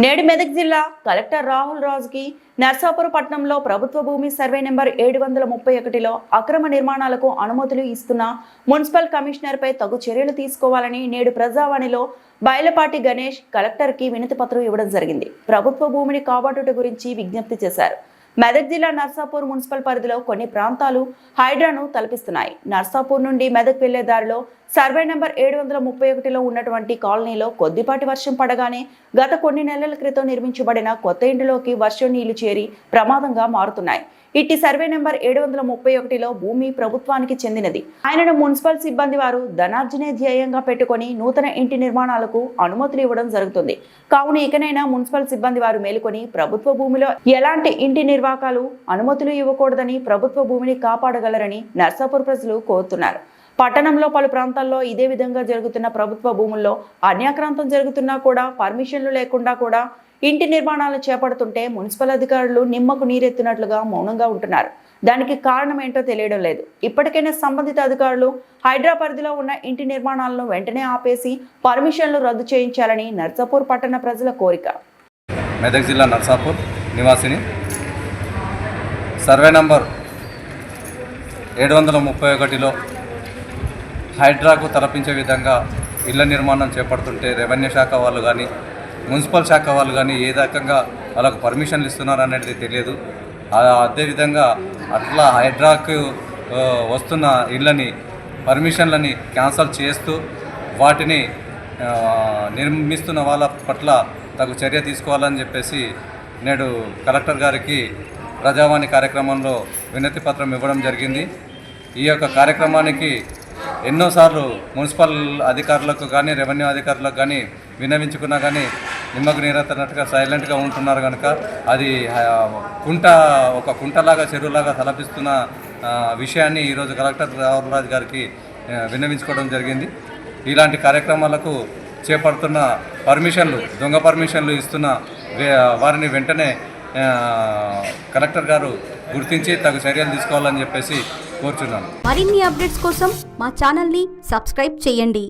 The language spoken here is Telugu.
నేడు మెదక్ జిల్లా కలెక్టర్ రాహుల్ రాజ్కి నర్సాపురం పట్టణంలో ప్రభుత్వ భూమి సర్వే నెంబర్ 731లో అక్రమ నిర్మాణాలకు అనుమతులు ఇస్తున్న మున్సిపల్ కమిషనర్పై తగు చర్యలు తీసుకోవాలని నేడు ప్రజావాణిలో బైలపాటి గణేష్ కలెక్టర్కి వినతి పత్రం ఇవ్వడం జరిగింది. ప్రభుత్వ భూమిని కాపాడుట గురించి విజ్ఞప్తి చేశారు. మెదక్ జిల్లా నర్సాపూర్ మున్సిపల్ పరిధిలో కొన్ని ప్రాంతాలు హైడ్రాను తలపిస్తున్నాయి. నర్సాపూర్ నుండి మెదక్ వెళ్లే దారిలో సర్వే నెంబర్ 731లో ఉన్నటువంటి కాలనీలో కొద్దిపాటి వర్షం పడగానే గత కొన్ని నెలల క్రితం నిర్మించబడిన కొత్త ఇంటిలోకి వర్షం నీళ్లు చేరి ప్రమాదంగా మారుతున్నాయి. ఇట్టి సర్వే నెంబర్ 731లో భూమి ప్రభుత్వానికి చెందినది. ఆయనను మున్సిపల్ సిబ్బంది వారు ధనార్జనే ధ్యేయంగా పెట్టుకుని నూతన ఇంటి నిర్మాణాలకు అనుమతులు ఇవ్వడం జరుగుతుంది. కావున ఇకనైనా మున్సిపల్ సిబ్బంది వారు మేలుకొని ప్రభుత్వ భూమిలో ఎలాంటి ఇంటి నిర్వాకాలు అనుమతులు ఇవ్వకూడదని, ప్రభుత్వ భూమిని కాపాడగలరని నర్సాపూర్ ప్రజలు కోరుతున్నారు. పట్టణంలో పలు ప్రాంతాల్లో ఇదే విధంగా జరుగుతున్న ప్రభుత్వ భూముల్లో అన్యాక్రాంతం జరుగుతున్నా కూడా పర్మిషన్లు లేకుండా కూడా ఇంటి నిర్మాణాలు చేపడుతుంటే మున్సిపల్ అధికారులు నిమ్మకు నీరెత్తినట్లుగా మౌనంగా ఉంటున్నారు. దానికి కారణం ఏంటో తెలియడం లేదు. ఇప్పటికైనా సంబంధిత అధికారులు హైడ్రా పరిధిలో ఉన్న ఇంటి నిర్మాణాలను వెంటనే ఆపేసి పర్మిషన్లు రద్దు చేయించాలని నర్సాపూర్ పట్టణ ప్రజల కోరిక. మెదక్ జిల్లా నర్సాపూర్ నివాసిని. సర్వే నంబర్ 731లో హైడ్రాకు తలపించే విధంగా ఇళ్ల నిర్మాణం చేపడుతుంటే రెవెన్యూ శాఖ వాళ్ళు కానీ మున్సిపల్ శాఖ వాళ్ళు కానీ ఏ రకంగా వాళ్ళకు పర్మిషన్లు ఇస్తున్నారు అనేది తెలియదు. అదేవిధంగా అట్లా హైడ్రాకు వస్తున్న ఇళ్ళని పర్మిషన్లని క్యాన్సల్ చేస్తూ వాటిని నిర్మిస్తున్న వాళ్ళ పట్ల తగు చర్య తీసుకోవాలని చెప్పేసి నేడు కలెక్టర్ గారికి ప్రజావాణి కార్యక్రమంలో వినతి పత్రం ఇవ్వడం జరిగింది. ఈ యొక్క కార్యక్రమానికి ఎన్నోసార్లు మున్సిపల్ అధికారులకు కానీ రెవెన్యూ అధికారులకు కానీ విన్నవించుకున్నా కానీ నిమ్మకు నీరెత్తనట్టుగా సైలెంట్గా ఉంటున్నారు కనుక అది ఒక కుంటలాగా చెరువులాగా తలపిస్తున్న విషయాన్ని ఈరోజు కలెక్టర్ రాహుల్ రాజ్ గారికి విన్నవించుకోవడం జరిగింది. ఇలాంటి కార్యక్రమాలకు చేపడుతున్న పర్మిషన్లు, దొంగ పర్మిషన్లు ఇస్తున్న వారిని వెంటనే కలెక్టర్ గారు గుర్తించి తగు చర్యలు తీసుకోవాలని చెప్పేసి కోరుచున్నాను. మరిన్ని అప్డేట్స్ కోసం మా ఛానల్ని సబ్స్క్రైబ్ చేయండి.